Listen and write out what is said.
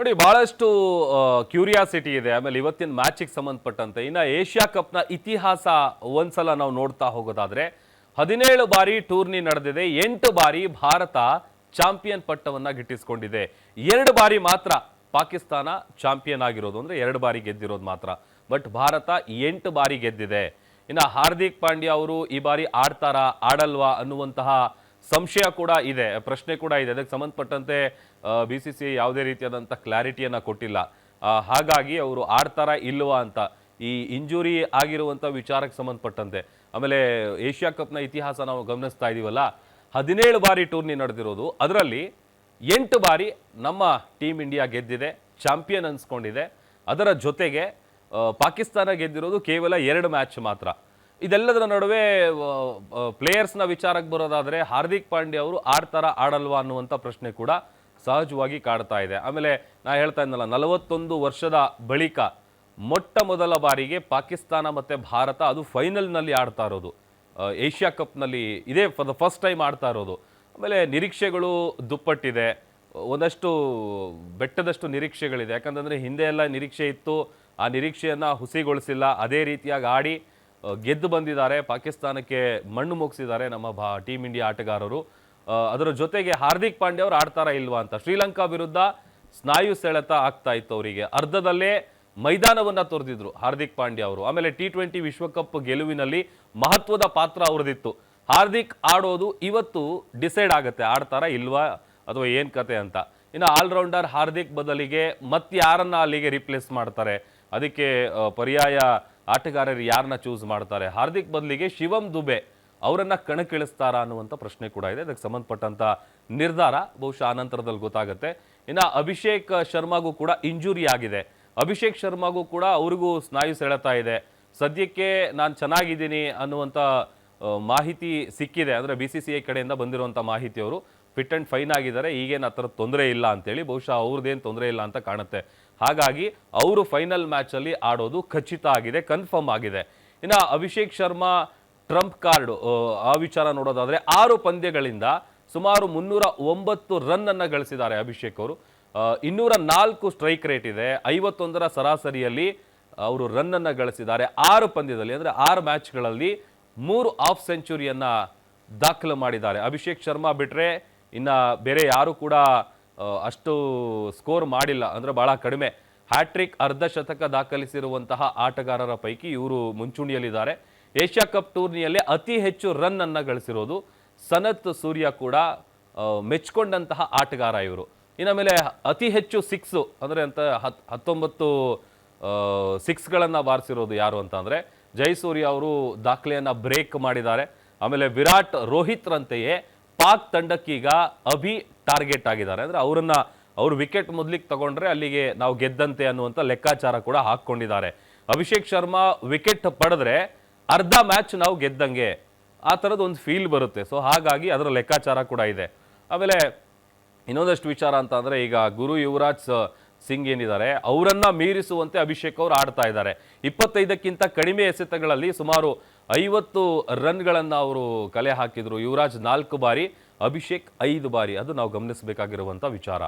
ನೋಡಿ ಬಹಳಷ್ಟು ಕ್ಯೂರಿಯಾಸಿಟಿ ಇದೆ. ಆಮೇಲೆ ಇವತ್ತಿನ ಮ್ಯಾಚಿಗೆ ಸಂಬಂಧಪಟ್ಟಂತೆ ಇನ್ನು ಏಷ್ಯಾ ಕಪ್ನ ಇತಿಹಾಸ ಒಂದ್ಸಲ ನಾವು ನೋಡ್ತಾ ಹೋಗೋದಾದ್ರೆ 17 ಬಾರಿ ಟೂರ್ನಿ ನಡೆದಿದೆ. 8 ಬಾರಿ ಭಾರತ ಚಾಂಪಿಯನ್ ಪಟ್ಟವನ್ನ ಗಿಟ್ಟಿಸಿಕೊಂಡಿದೆ. 2 ಬಾರಿ ಮಾತ್ರ ಪಾಕಿಸ್ತಾನ ಚಾಂಪಿಯನ್ ಆಗಿರೋದು, ಅಂದ್ರೆ 2 ಬಾರಿ ಗೆದ್ದಿರೋದು ಮಾತ್ರ. ಬಟ್ ಭಾರತ 8 ಬಾರಿ ಗೆದ್ದಿದೆ. ಇನ್ನು ಹಾರ್ದಿಕ್ ಪಾಂಡ್ಯ ಅವರು ಈ ಬಾರಿ ಆಡ್ತಾರಾ ಆಡಲ್ವಾ ಅನ್ನುವಂತಹ ಸಂಶಯ ಕೂಡ ಇದೆ, ಪ್ರಶ್ನೆ ಕೂಡ ಇದೆ. ಅದಕ್ಕೆ ಸಂಬಂಧಪಟ್ಟಂತೆ BCCI ಯಾವುದೇ ರೀತಿಯಾದಂಥ ಕ್ಲಾರಿಟಿಯನ್ನು ಕೊಟ್ಟಿಲ್ಲ. ಹಾಗಾಗಿ ಅವರು ಆಡ್ತಾರಾ ಇಲ್ವಾ ಅಂತ ಈ ಇಂಜುರಿ ಆಗಿರುವಂಥ ವಿಚಾರಕ್ಕೆ ಸಂಬಂಧಪಟ್ಟಂತೆ. ಆಮೇಲೆ ಏಷ್ಯಾ ಕಪ್ನ ಇತಿಹಾಸ ನಾವು ಗಮನಿಸ್ತಾ ಇದೀವಲ್ಲ, 17 ಬಾರಿ ಟೂರ್ನಿ ನಡೆದಿರೋದು, ಅದರಲ್ಲಿ 8 ಬಾರಿ ನಮ್ಮ ಟೀಮ್ ಇಂಡಿಯಾ ಗೆದ್ದಿದೆ, ಚಾಂಪಿಯನ್ ಅನ್ಸ್ಕೊಂಡಿದೆ. ಅದರ ಜೊತೆಗೆ ಪಾಕಿಸ್ತಾನ ಗೆದ್ದಿರೋದು ಕೇವಲ 2 ಮ್ಯಾಚ್ ಮಾತ್ರ. ಇದೆಲ್ಲದರ ನಡುವೆ ಪ್ಲೇಯರ್ಸ್ನ ವಿಚಾರಕ್ಕೆ ಬರೋದಾದ್ರೆ ಹಾರ್ದಿಕ್ ಪಾಂಡ್ಯ ಅವರು ಆಡ್ತಾರಾ ಆಡಲ್ವಾ ಅನ್ನುವಂಥ ಪ್ರಶ್ನೆ ಕೂಡ ಸಹಜವಾಗಿ ಕಾಡ್ತಾ ಇದೆ. ಆಮೇಲೆ ನಾ ಹೇಳ್ತಾ ಇದ್ನಲ್ಲ, 41 ವರ್ಷದ ಬಳಿಕ ಮೊಟ್ಟ ಮೊದಲ ಬಾರಿಗೆ ಪಾಕಿಸ್ತಾನ ಮತ್ತೆ ಭಾರತ ಅದು ಫೈನಲ್ನಲ್ಲಿ ಆಡ್ತಾ ಇರೋದು, ಏಷ್ಯಾ ಕಪ್ನಲ್ಲಿ ಇದೇ ಫಾರ್ ದ ಫಸ್ಟ್ ಟೈಮ್ ಆಡ್ತಾ ಇರೋದು. ಆಮೇಲೆ ನಿರೀಕ್ಷೆಗಳು ದುಪ್ಪಟ್ಟಿದೆ, ಒಂದಷ್ಟು ಬೆಟ್ಟದಷ್ಟು ನಿರೀಕ್ಷೆಗಳಿದೆ. ಯಾಕಂತಂದರೆ ಹಿಂದೆ ಎಲ್ಲ ನಿರೀಕ್ಷೆ ಇತ್ತು, ಆ ನಿರೀಕ್ಷೆಯನ್ನು ಹುಸಿಗೊಳಿಸಿಲ್ಲ. ಅದೇ ರೀತಿಯಾಗಿ ಆಡಿ ಗೆದ್ದು ಬಂದಿದ್ದಾರೆ, ಪಾಕಿಸ್ತಾನಕ್ಕೆ ಮಣ್ಣು ಮುಗಿಸಿದ್ದಾರೆ ನಮ್ಮ ಟೀಮ್ ಇಂಡಿಯಾ ಆಟಗಾರರು. ಅದರ ಜೊತೆಗೆ ಹಾರ್ದಿಕ್ ಪಾಂಡ್ಯ ಅವರು ಆಡ್ತಾರಾ ಇಲ್ವಾ ಅಂತ ಶ್ರೀಲಂಕಾ ವಿರುದ್ಧ ಸ್ನಾಯು ಸೆಳೆತ ಆಗ್ತಾ ಇತ್ತು ಅವರಿಗೆ. ಅರ್ಧದಲ್ಲೇ ಮೈದಾನವನ್ನ ತೊರೆದಿದ್ರು ಹಾರ್ದಿಕ್ ಪಾಂಡ್ಯ ಅವರು. ಆಮೇಲೆ T20 ವಿಶ್ವಕಪ್ ಗೆಲುವಿನಲ್ಲಿ ಮಹತ್ವದ ಪಾತ್ರ ಅವ್ರದಿತ್ತು. ಹಾರ್ದಿಕ್ ಆಡೋದು ಇವತ್ತು ಡಿಸೈಡ್ ಆಗುತ್ತೆ, ಆಡ್ತಾರಾ ಇಲ್ವಾ ಅಥವಾ ಏನ್ ಕತೆ ಅಂತ. ಇನ್ನು ಆಲ್ರೌಂಡರ್ ಹಾರ್ದಿಕ್ ಬದಲಿಗೆ ಯಾರನ್ನ ಅಲ್ಲಿಗೆ ರಿಪ್ಲೇಸ್ ಮಾಡ್ತಾರೆ, ಅದಕ್ಕೆ ಪರ್ಯಾಯ ಆಟಗಾರರು ಯಾರನ್ನ ಚೂಸ್ ಮಾಡ್ತಾರೆ, ಹಾರ್ದಿಕ್ ಬದಲಿಗೆ ಶಿವಮ್ ದುಬೆ ಅವರನ್ನ ಕಣಕ್ಕಿಳಿಸ್ತಾರಾ ಅನ್ನುವಂಥ ಪ್ರಶ್ನೆ ಕೂಡ ಇದೆ. ಅದಕ್ಕೆ ಸಂಬಂಧಪಟ್ಟಂತ ನಿರ್ಧಾರ ಬಹುಶಃ ಆನಂತರದಲ್ಲಿ ಗೊತ್ತಾಗುತ್ತೆ. ಇನ್ನು ಅಭಿಷೇಕ್ ಶರ್ಮಾಗೂ ಕೂಡ ಇಂಜುರಿ ಆಗಿದೆ. ಅಭಿಷೇಕ್ ಶರ್ಮಾಗೂ ಕೂಡ ಅವ್ರಿಗೂ ಸ್ನಾಯು ಸೆಳೆತಾ ಇದೆ. ಸದ್ಯಕ್ಕೆ ನಾನು ಚೆನ್ನಾಗಿದ್ದೀನಿ ಅನ್ನುವಂಥ ಮಾಹಿತಿ ಸಿಕ್ಕಿದೆ, ಅಂದರೆ BCCI ಕಡೆಯಿಂದ ಬಂದಿರುವಂಥ ಮಾಹಿತಿ. ಅವರು ಫಿಟ್ ಆ್ಯಂಡ್ ಫೈನ್ ಆಗಿದ್ದಾರೆ, ಈಗೇನು ಆ ಥರದ ತೊಂದರೆ ಇಲ್ಲ ಅಂತೇಳಿ, ಬಹುಶಃ ಅವ್ರದ್ದೇನು ತೊಂದರೆ ಇಲ್ಲ ಅಂತ ಕಾಣುತ್ತೆ. ಹಾಗಾಗಿ ಅವರು ಫೈನಲ್ ಮ್ಯಾಚಲ್ಲಿ ಆಡೋದು ಖಚಿತ ಆಗಿದೆ, ಕನ್ಫರ್ಮ್ ಆಗಿದೆ. ಇನ್ನು ಅಭಿಷೇಕ್ ಶರ್ಮಾ ಟ್ರಂಪ್ ಕಾರ್ಡ್ ಆ ವಿಚಾರ ನೋಡೋದಾದ್ರೆ 6 ಪಂದ್ಯಗಳಿಂದ ಸುಮಾರು 309 ರನ್ ಅನ್ನು ಗಳಿಸಿದ್ದಾರೆ ಅಭಿಷೇಕ್ ಅವರು. 204 ಸ್ಟ್ರೈಕ್ ರೇಟ್ ಇದೆ, 51ರ ಸರಾಸರಿಯಲ್ಲಿ ಅವರು ರನ್ ಅನ್ನು ಗಳಿಸಿದ್ದಾರೆ. 6 ಪಂದ್ಯದಲ್ಲಿ, ಅಂದರೆ 6 ಮ್ಯಾಚ್ಗಳಲ್ಲಿ 3 ಹಾಫ್ ಸೆಂಚುರಿಯನ್ನ ದಾಖಲು ಮಾಡಿದ್ದಾರೆ. ಅಭಿಷೇಕ್ ಶರ್ಮಾ ಬಿಟ್ರೆ ಇನ್ನು ಬೇರೆ ಯಾರು ಕೂಡ ಅಷ್ಟು ಸ್ಕೋರ್ ಮಾಡಿಲ್ಲ, ಅಂದರೆ ಬಹಳ ಕಡಿಮೆ. ಹ್ಯಾಟ್ರಿಕ್, ಅರ್ಧ ಶತಕ ದಾಖಲಿಸಿರುವಂತಹ ಆಟಗಾರರ ಪೈಕಿ ಇವರು ಮುಂಚೂಣಿಯಲ್ಲಿದ್ದಾರೆ. ಏಷ್ಯಾ ಕಪ್ ಟೂರ್ನಿಯಲ್ಲಿ ಅತಿ ಹೆಚ್ಚು ರನ್ ಅನ್ನ ಗಳಿಸಿರೋದು ಸನತ್ ಸೂರ್ಯ ಕೂಡ ಮೆಚ್ಕೊಂಡಂತಹ ಆಟಗಾರ ಇವರು. ಇನ್ನು ಮೇಲೆ ಅತಿ ಹೆಚ್ಚು ಸಿಕ್ಸ್, ಅಂದರೆ ಅಂತ 19 ಸಿಕ್ಸ್ಗಳನ್ನು ಬಾರಿಸಿರೋದು ಯಾರು ಅಂತ ಅಂದರೆ ಜಯಸೂರ್ಯ ಅವರು ದಾಖಲೆಯನ್ನು ಬ್ರೇಕ್ ಮಾಡಿದ್ದಾರೆ. ಆಮೇಲೆ ವಿರಾಟ್, ರೋಹಿತ್ ರಂತೆಯೇ ಪಾಕ್ ತಂಡಕ್ಕೀಗ ಅಭಿ ಟಾರ್ಗೆಟ್ ಆಗಿದ್ದಾರೆ. ಅಂದರೆ ಅವರು ವಿಕೆಟ್ ಮೊದಲಿಗೆ ತಗೊಂಡ್ರೆ ಅಲ್ಲಿಗೆ ನಾವು ಗೆದ್ದಂತೆ ಅನ್ನುವಂಥ ಲೆಕ್ಕಾಚಾರ ಕೂಡ ಹಾಕ್ಕೊಂಡಿದ್ದಾರೆ. ಅಭಿಷೇಕ್ ಶರ್ಮಾ ವಿಕೆಟ್ ಪಡೆದ್ರೆ ಅರ್ಧ ಮ್ಯಾಚ್ ನಾವು ಗೆದ್ದಂಗೆ, ಆ ಥರದ್ದು ಒಂದು ಫೀಲ್ ಬರುತ್ತೆ. ಸೊ ಹಾಗಾಗಿ ಅದರ ಲೆಕ್ಕಾಚಾರ ಕೂಡ ಇದೆ. ಆಮೇಲೆ ಇನ್ನೊಂದಷ್ಟು ವಿಚಾರ ಅಂತ ಅಂದರೆ, ಈಗ ಗುರು ಯುವರಾಜ್ ಸಿಂಗ್ ಏನಿದ್ದಾರೆ ಅವರನ್ನ ಮೀರಿಸುವಂತೆ ಅಭಿಷೇಕ್ ಅವರು ಆಡ್ತಾ ಇದ್ದಾರೆ. 25ಕ್ಕಿಂತ ಕಡಿಮೆ ಎಸೆತಗಳಲ್ಲಿ ಸುಮಾರು 50 ರನ್ಗಳನ್ನು ಅವರು ಕಲೆ ಹಾಕಿದ್ರು. ಯುವರಾಜ್ 4 ಬಾರಿ, ಅಭಿಷೇಕ್ 5 ಬಾರಿ. ಅದು ನಾವು ಗಮನಿಸಬೇಕಾಗಿರುವಂಥ ವಿಚಾರ.